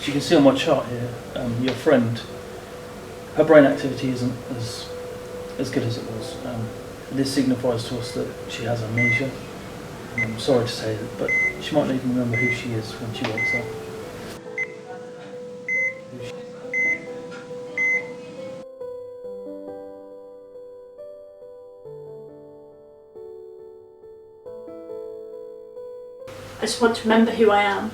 you can see on my chart here, your friend, her brain activity isn't as good as it was. This signifies to us that she has amnesia. I'm sorry to say that, but she might not even remember who she is when she wakes up. I just want to remember who I am.